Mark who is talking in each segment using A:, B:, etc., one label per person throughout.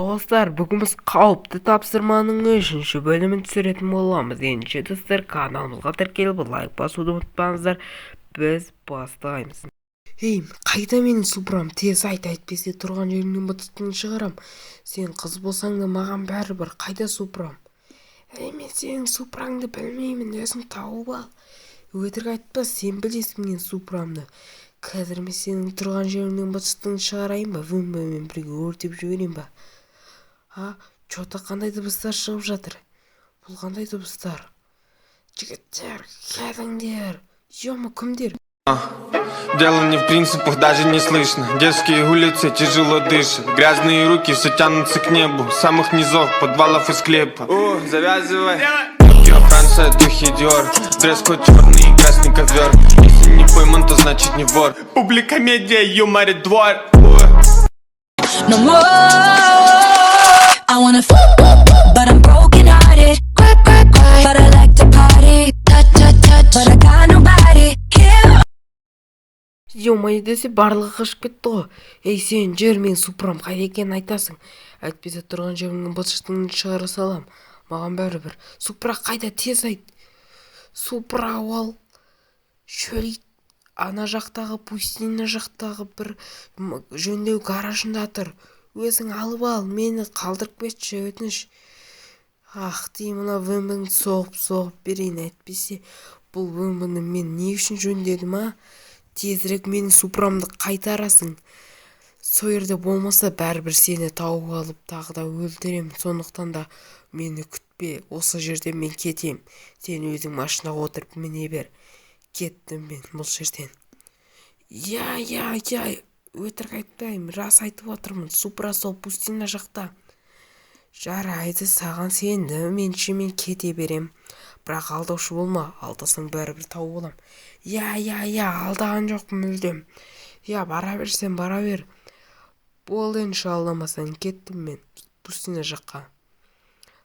A: Dostlar, бүгін біз қауіпті тапсырманың 3-ші бөлімін түсіретін боламыз. Ендеше достар, каналымызға тіркеліп лайк басуды ұмытпаңыздар. Біз бастаймыз. Ей, қайда менің супрам? Тез айт, әйтпесе тұрған жеріңнен бытыстың шығарам. Сен қыз болсаң да маған бәрібір. Қайда супрам? Ей, мен сенің супраңды білмеймін, өзің тауып ал. Өтірік айтпа, сен білесің мен супрамды. Қазір мен сенің тұрған жеріңнен бытыстың шығарайын ба? Вымбамен бірге өртеп жіберейін ба? Чота қандай дыбыстар шығып жатыр? Бұл қандай дыбыстар? Жігіттер, келіңдер. Ё-мо, кімдер?
B: Дело не в принципах, даже не слышно. Детские улицы тяжело дышат. Грязные руки все тянутся к небу. С самых низов, подвалов и склепа. Завязывай. Франция, духи Диор. Дресс-код черный и красный ковер. Если не пойман, то значит не вор. Публика медиа, юморит двор.
C: No more. I wanna but I'm broken hearted. But I like to party. Touch, but I got nobody here.
A: Ё-моё десе барлығы қашып кетті ғой. Ей, сен жер мен супрам қайда екенін айтасың. Әйтпесе тұрған жеріңнің бытыштығын шығара салам. Маған бәрібір. Супра қайда, тез айт. Супра ал. Шөлейт. Ана жақтағы пустыня жақтағы бір жөндеу гаражында тұр. Өзің алып ал, мені қалдырып кетші, өтініш. Дей, мына вымбыңды соғып берейін, әйтпесе бұл вымбыны мен не үшін жөндедім, Тезірек менің супрамды қайтарасың. Сойырда болмаса бәрібір сені тауып алып тағы да өлтірем. Сондықтан да мені күтпе, осы жерден мен кетем. Сен өзің машинаға отырып міне бер. Кеттім мен бұл жерден. Өтірік айтпаймын, рас айтып отырмын. Супра сол пустыня жақта. Жарайды, саған сенді, мен кете берем. Бірақ алдаушы болма, алдасаң бәрібір тауып алам. Алдаған жоқ мүлдем. Бара берсен, бара бер. Болды, алдамасаң, кеттім мен пустыня жаққа.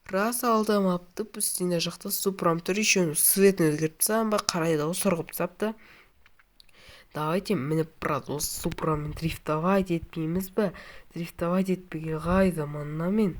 A: Рас алдамапты, пустыня жақта супрам тұр, еще светін өзгертіп тастаған ба, қарайды ғой, сұрғып тастапты. Давайте мініп біраз осы супрамен дрифтовать етпейміз ба? Дрифтовать етпеге ғай заманына мен.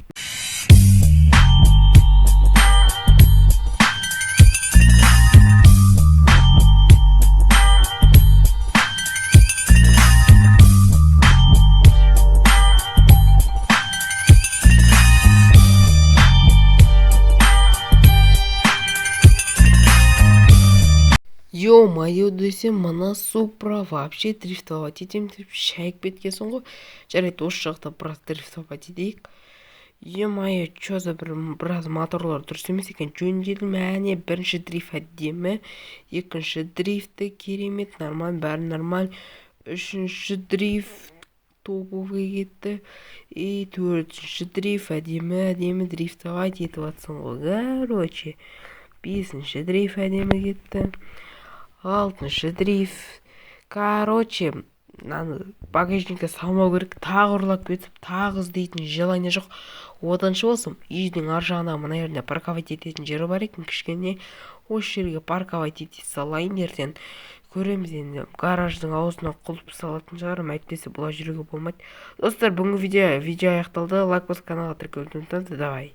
A: Ё-моё десем, мына супра вообще дрифтовать етем деп шайып кеткесін ғой. Жарайды, осы жақта біраз дрифтовать етейік. Ё-моё, чоза біраз моторлар дұрыс емес екен. Жөнделді мәне, бірінші дрифт әдемі, екінші дрифті керемет, нормаль, бәрі нормаль. Үшінші дрифт топовый кетті. Төртінші дрифт әдемі дрифтовать етіп атсын ғой. Короче, бесінші дрифт әдемі кетті. Алтыншы дрифт. Короче, багажникке салмау керек. Тағы ұрлап кетіп, тағы іздейтін желание жоқ. Оданшы болсам, үйдің ар жағына мына жеріне парковать ететін жері бар екен, кішкене. Осы жерге парковать ете салайын ертең. Көреміз енді, гараждың аузына құлып салатын шығарым, әйтпесе бұлай жүруге болмайды. Достар, бүгінгі видео аяқталды. Лайк басып каналға тіркелуді ұмытпаңыздар. Давай.